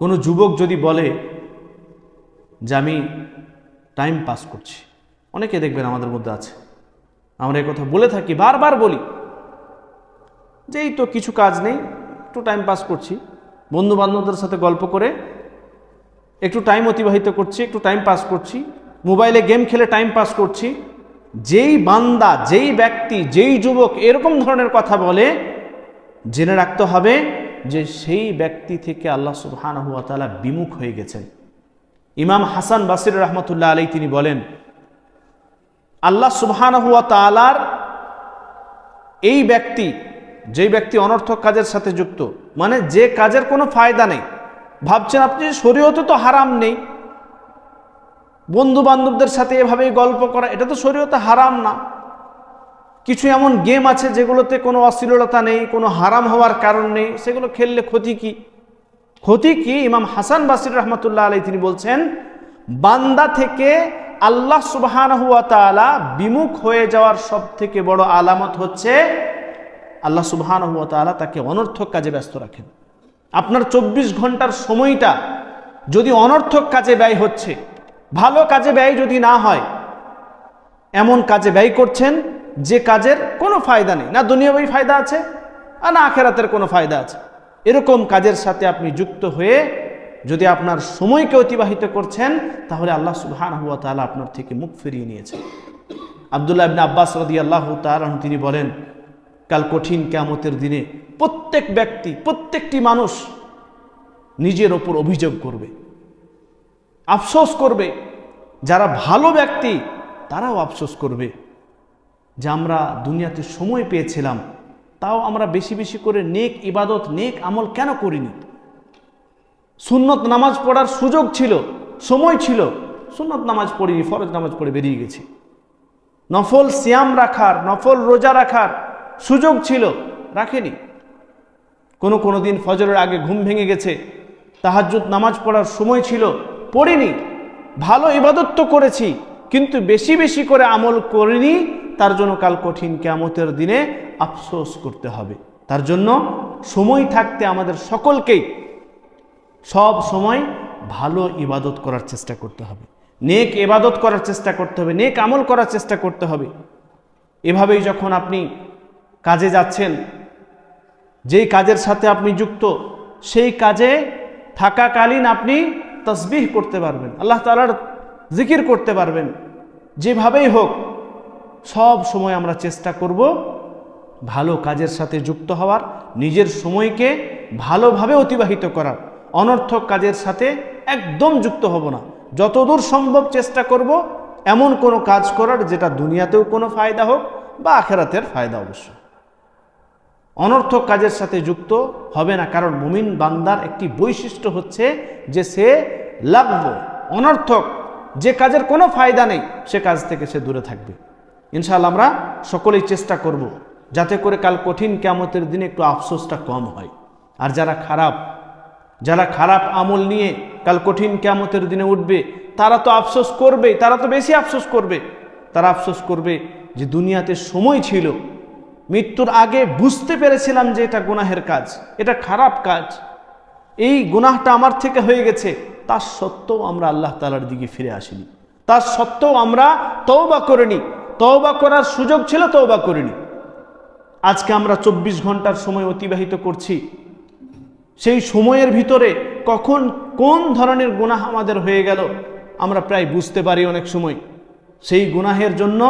কোনো যুবক যদি বলে যে আমি টাইম পাস করছি, অনেকে দেখবেন আমাদের মধ্যে আছে, আমরা এই কথা বলে থাকি, বারবার বলি যে এই তো কিছু কাজ নেই, একটু টাইম পাস করছি, বন্ধু বান্ধবদের সাথে গল্প করে একটু টাইম অতিবাহিত করছি, একটু টাইম পাস করছি, মোবাইলে গেম খেলে টাইম পাস করছি। যেই বান্দা, যেই ব্যক্তি, যেই যুবক এরকম ধরনের কথা বলে, জেনে রাখতে হবে যে সেই ব্যক্তি থেকে আল্লাহ সুবহানাহু ওয়া তাআলা বিমুখ হয়ে গেছেন। ইমাম হাসান বাসরি রাহমাতুল্লাহ আলাইহি তিনি বলেন, আল্লাহ সুবহানাহু ওয়া তাআলার এই ব্যক্তি, যেই ব্যক্তি অনর্থক কাজের সাথে যুক্ত, মানে যে কাজের কোনো ফায়দা নেই, ভাবছেন আপনি শরীয়তে তো হারাম নেই, বন্ধু বান্ধবদের সাথে এভাবেই গল্প করা, এটা তো শরীয়তে হারাম না, কিছু এমন গেম আছে যেগুলোতে কোনো অশ্লীলতা নেই, কোনো হারাম হওয়ার কারণ নেই, সেগুলো খেললে ক্ষতি কি? ক্ষতি কি? ইমাম হাসান বাসরি রাহমাতুল্লাহ আলাইহি তিনি বলছেন, বান্দা থেকে আল্লাহ সুবহানাহু ওয়া তাআলা বিমুখ হয়ে যাওয়ার সব থেকে বড় আলামত হচ্ছে আল্লাহ সুবহানাহু ওয়া তাআলা তাকে অনর্থক কাজে ব্যস্ত রাখেন। আপনার 24 ঘন্টার সময়টা যদি অনর্থক কাজে ব্যয় হচ্ছে, ভালো কাজে ব্যয় যদি না হয়, এমন কাজে ব্যয় করছেন যে কাজের কোনো ফায়দা নেই, না দুনিয়াবী ফায়দা আছে আর না আখিরাতের কোনো ফায়দা আছে, এরকম কাজের সাথে আপনি যুক্ত হয়ে যদি আপনার সময়কে অতিবাহিত করছেন, তাহলে আল্লাহ সুবহানাহু ওয়া তাআলা আপনার থেকে মুখ ফিরিয়ে নিয়েছেন। আব্দুল্লাহ ইবনে আব্বাস রাদিয়াল্লাহু তাআলা আনহু তিনি বলেন, কাল কঠিন কিয়ামতের দিনে প্রত্যেক ব্যক্তি, প্রত্যেকটি মানুষ নিজের ওপর অভিযোগ করবে, আফসোস করবে। যারা ভালো ব্যক্তি তারাও আফসোস করবে যে আমরা দুনিয়াতে সময় পেয়েছিলাম, তাও আমরা বেশি বেশি করে নেক ইবাদত, নেক আমল কেন করিনি? সুন্নত নামাজ পড়ার সুযোগ ছিল, সময় ছিল, সুন্নত নামাজ পড়িনি, ফরজ নামাজ পড়ে বেরিয়ে গেছি। নফল সিয়াম রাখার, নফল রোজা রাখার সুযোগ ছিল, রাখেনি। কোনো দিন ফজরের আগে ঘুম ভেঙে গেছে, তাহাজ্জুদ নামাজ পড়ার সময় ছিল, পড়িনি। ভালো ইবাদত তো করেছি, কিন্তু বেশি বেশি করে আমল করিনি, তার জন্য কাল কঠিন কিয়ামতের দিনে আফসোস করতে হবে। তার জন্য সময় থাকতে আমাদের সকলকেই সব সময় ভালো ইবাদত করার চেষ্টা করতে হবে, নেক ইবাদত করার চেষ্টা করতে হবে, নেক আমল করার চেষ্টা করতে হবে। এভাবেই যখন আপনি কাজে যাচ্ছেন, যেই কাজের সাথে আপনি যুক্ত, সেই কাজে থাকাকালীন আপনি তাসবিহ করতে পারবেন, আল্লাহ তাআলার জিকির করতে পারবেন। যেভাবেই হোক সব সময় আমরা চেষ্টা করব ভালো কাজের সাথে যুক্ত হওয়ার, নিজের সময়কে ভালোভাবে অতিবাহিত করার, অনর্থক কাজের সাথে একদম যুক্ত হব না। যতদূর সম্ভব চেষ্টা করব এমন কোনো কাজ করার যেটা দুনিয়াতেও কোনো ফায়দা হোক বা আখিরাতের ফায়দা অবশ্য। অনর্থক কাজের সাথে যুক্ত হবে না, কারণ মুমিন বান্দার একটি বৈশিষ্ট্য হচ্ছে যে সে লাগব, অনর্থক যে কাজের কোনো ফায়দা নেই সে কাজ থেকে সে দূরে থাকবে। ইনশাআল্লাহ আমরা সকলেই চেষ্টা করব যাতে করে কাল কঠিন কিয়ামতের দিনে একটু আফসোসটা কম হয়। আর যারা খারাপ আমল নিয়ে কাল কঠিন কিয়ামতের দিনে উঠবে, তারা তো আফসোস করবে, তারা তো বেশি আফসোস করবে। তারা আফসোস করবে যে দুনিয়াতে সময় ছিল, মৃত্যুর আগে বুঝতে পেরেছিলাম যে এটা গুনাহের কাজ, এটা খারাপ কাজ, এই গুনাহটা আমার থেকে হয়ে গেছে, তা সত্ত্বেও আমরা আল্লাহ তাআলার দিকে ফিরে আসিনি, তা সত্ত্বেও আমরা তওবা করিনি, তওবা করার সুযোগ ছিল, তওবা করিনি। আজকে আমরা 24 ঘন্টার সময় অতিবাহিত করছি, সেই সময়ের ভিতরে কখন কোন ধরনের গুনাহ আমাদের হয়ে গেল আমরা প্রায় বুঝতে পারি অনেক সময়। সেই গুনাহের জন্য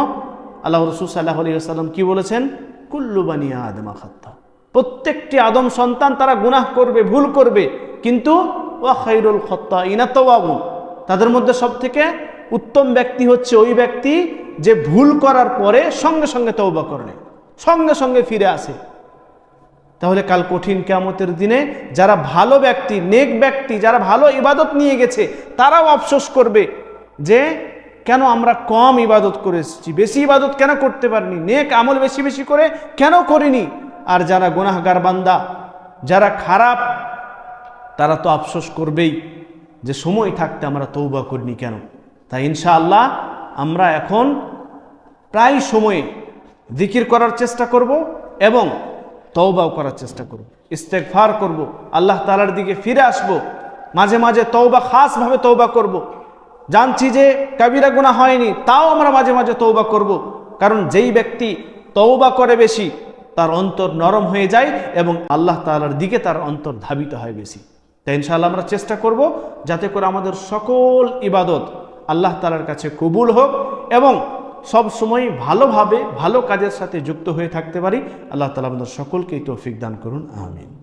আল্লাহ রাসূল সাল্লাল্লাহু আলাইহি ওয়াসাল্লাম কি বলেছেন? কুল্লু বানি আদম খাত্তা, প্রত্যেকটি আদম সন্তান তারা গুনাহ করবে, ভুল করবে, কিন্তু ওয়া খায়রুল খাত্তাইনা তাওয়াবুন, তাদের মধ্যে সবথেকে উত্তম ব্যক্তি হচ্ছে ওই ব্যক্তি যে ভুল করার পরে সঙ্গে সঙ্গে তওবা করে, সঙ্গে সঙ্গে ফিরে আসে। তাহলে কাল কঠিন কিয়ামতের দিনে যারা ভালো ব্যক্তি, নেক ব্যক্তি, যারা ভালো ইবাদত নিয়ে গেছে, তারাও আফসোস করবে যে কেন আমরা কম ইবাদত করে এসেছি, বেশি ইবাদত কেন করতে পারিনি, নেক আমল বেশি বেশি করে কেন করিনি। আর যারা গুনাহগার বান্দা, যারা খারাপ, তারা তো আফসোস করবেই যে সময় থাকতে আমরা তওবা করিনি কেন। তাই ইনশাআল্লাহ আমরা এখন প্রায় সময়ে জিকির করার চেষ্টা করব এবং তওবাও করার চেষ্টা করব, ইস্তেগফার করব, আল্লাহ তাআলার দিকে ফিরে আসব। মাঝে মাঝে তওবা, খাসভাবে তওবা করব। জানছি যে কাবিরা গুনাহ হয়নি, তাও আমরা মাঝে মাঝে তওবা করব। কারণ যেই ব্যক্তি তওবা করে বেশি, তার অন্তর নরম হয়ে যায় এবং আল্লাহ তাআলার দিকে তার অন্তর ধাবিত হয় বেশি। তাই ইনশাআল্লাহ আমরা চেষ্টা করব যাতে করে আমাদের সকল ইবাদত আল্লাহ তাআলার কাছে কবুল হোক এবং সব সময় ভালোভাবে ভালো কাজের সাথে যুক্ত হয়ে থাকতে পারি। আল্লাহ তাআলা আমাদের সকলকেই তৌফিক দান করুন, আমিন।